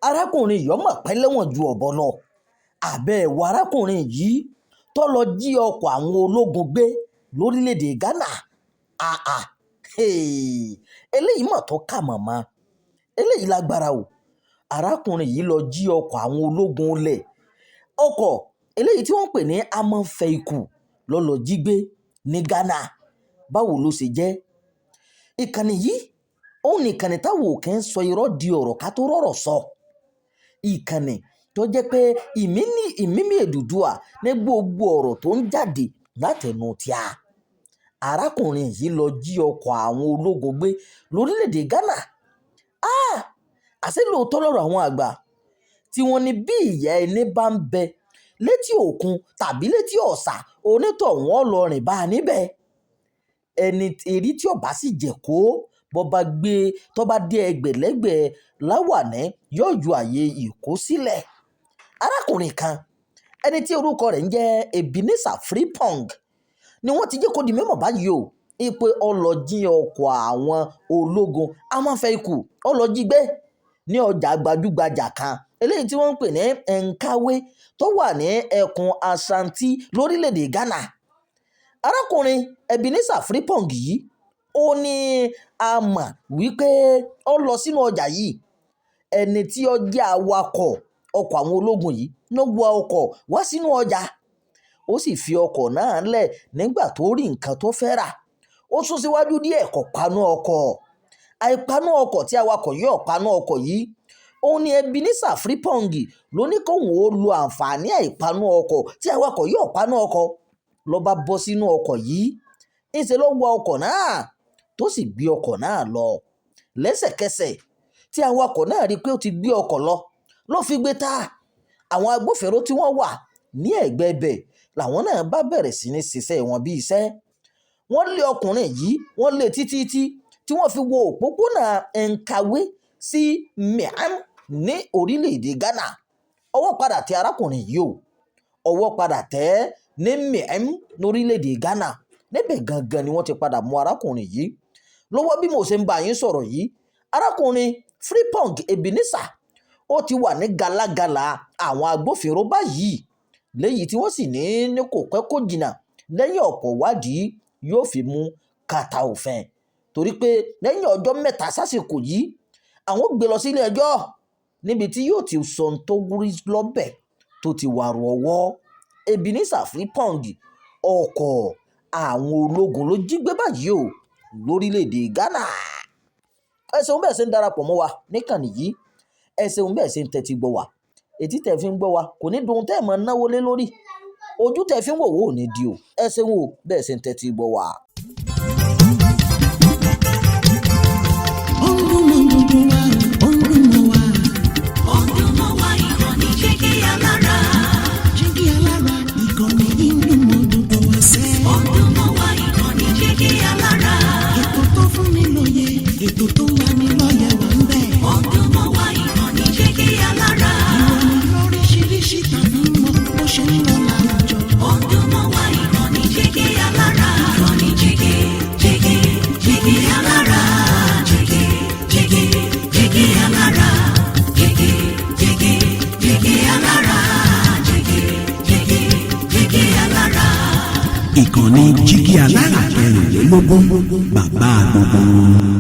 arákùnrin yìí ọmọ pẹ́ lẹ́wọ̀n ju ọ̀bọ lọ. Àbẹ̀wò arákùnrin yìí tó lọ jí ọkọ̀ àwọn ológun gbé lórílẹ̀‐èdè Ghana. Eléyìí mọ̀ tó kà mọ̀mọ́, eléyìí lágbára o. Arákùnrin yìí lọ jí ọkọ̀ àwọn ológun lẹ̀, ọkọ̀ eléyìí tí wọ́n ń pè ní amọ̀fẹ́ikù ló lọ jí gbé ní Ghana. Báwo ló ṣe jẹ́? Ìkànnì yìí òun ní ìkànnì táwọn òkè ń sọ irọ́ di ọ̀rọ̀ ká tó rọ̀rọ̀ sọ. Ìkànnì tó jẹ́ pé ìmímí Èdùdùà ní gbogbo ọ̀rọ̀ tó ń jáde látẹnu tíá. Arákùnrin yìí lọ jí ọkọ̀ àwọn ológun gbé lórílẹ̀‐èdè Ghana. Àṣé lóòótọ́ lọ́rọ̀ àwọn àgbà tí wọ́n ní bí ìyá ẹni bá ń bẹ létí òkun tàbí létí ọ̀sà, onítọ̀hún ó lọ rìn bá a níbẹ̀. Ẹni èrí tí ọba sì jẹ̀ kó bọ́ba gbé tó bá dé ẹgbẹ̀lẹ́gbẹ̀ láwàní yóò ju àyè ìkó sílẹ̀. Arákùnrin kan ẹni tí orúkọ rẹ̀ ń jẹ́ Ebenezer Frimpong ni wọ́n ti jẹ́ kó di mímọ̀ báyìí o, pé ó lọ jí ọkọ̀ àwọn ológun amọ̀fẹ́ikù, ó lọ jí gbé ní ọjà gbajúgbajà kan eléyìí tí wọ́n ń pè ní Nkawe tó wà ní ẹkùn Ashanti lórílẹ̀‐èdè Ghana. Arákùnrin Ebenezer Frimpong yìí ó ní a mọ̀ wípé ó lọ sínú ọjà yìí. Ẹni tí ó jẹ́ awakọ̀ ọkọ̀ àwọn ológun yìí ló wa ọkọ̀ wá sínú ọjà. Ó sì fi ọkọ̀ náà lẹ̀ nígbà tó rí nǹkan tó fẹ́ rà. Ó sún síwájú díẹ̀ kò paná ọkọ̀. Àìpaná ọkọ̀ tí awakọ̀ yóò paná ọkọ̀ yìí, òun ni Ebenezer Frimpong ló ní kóun ó lo àǹfààní àìpaná ọkọ̀ tí awakọ̀ yóò paná ọkọ̀. Ló bá bọ́ sínú ọkọ̀ yìí, ńṣe ló wa ọkọ̀ náà tó sì gbé ọkọ̀ náà lọ. Lẹ́sẹ̀kẹsẹ̀ tí awakọ̀ náà rí pé ó ti gbé ọkọ̀ lọ, ló fi gbé ta àwọn agbófinró tí wọ́n wà ní ẹ̀gbẹ́ ibẹ̀. Làwọn náà bá bẹ̀rẹ̀ sí ní ṣiṣẹ́ wọn bí iṣẹ́. Wọ́n lé ọkùnrin yìí, wọ́n lé títí tí wọ́n fi wo òpópónà Nkawe sí Miam ní orílẹ̀‐èdè Ghana. Ọwọ́ padà tẹ arákùnrin yìí o, ọwọ́ padà tẹ̀ ní Miam lórílẹ̀‐èdè Ghana. Níbẹ̀ gangan ni wọ́n ti padà mú arákùnrin yìí. Lọ́wọ́ bí mo ṣe ń bá yín sọ̀rọ̀ yìí, arákùnrin Frimpong Ebenezer ó ti wà ní galagala àwọn agbófinró báyìí, léyìí tí wọ́n sì ní kò pẹ́ kó jìnnà lẹ́yìn ọ̀pọ̀ wádìí yóò fi mú kàtà òfin. Torí pé lẹ́yìn ọjọ́ mẹ́ta sásìkò yìí, àwọn gbé lọ sí ilé ẹjọ́ níbi tí yóò ti sọ ohun tó rí lọ́bẹ̀ tó ti wàrù ọwọ́. Ebenezer Frimpong ọkọ̀ àwọn ológun ló jí gbé báyìí o lórílẹ̀‐èdè Ghana. Ẹ ṣeun bẹ́ẹ̀ ṣe ń darapọ̀ mọ́ wa níkànnì yìí, ẹ ṣeun bẹ́ẹ̀ ṣe ń tẹ́tí gbọ́ wa. Etí tẹ̀ fi ń gbọ́ wa kò ní dùn tẹ́ ẹ̀ mọ́ náwó lé lórí, ojú tẹ̀ fi ń wò wò ò ní di o. Ẹ ṣeun o bẹ́ẹ̀ ṣe ń tẹ́tí gbọ́ wa. Ètò tó wà ní lọ́yẹ̀ wà ń bẹ̀. Ọdún mọ́ wá ìkànnì Jígí Alára. Ìròyìn lóríṣiríṣi tàbí mọ bó ṣe ń lọ láwùjọ. Ọdún mọ́ wá ìkànnì Jígí Alára. Ìkànnì Jígí Alára. Jígí Alára. Jígí Alára. Jígí Alára. Ìkànnì Jígí Alára 24, bàbá gbogbo.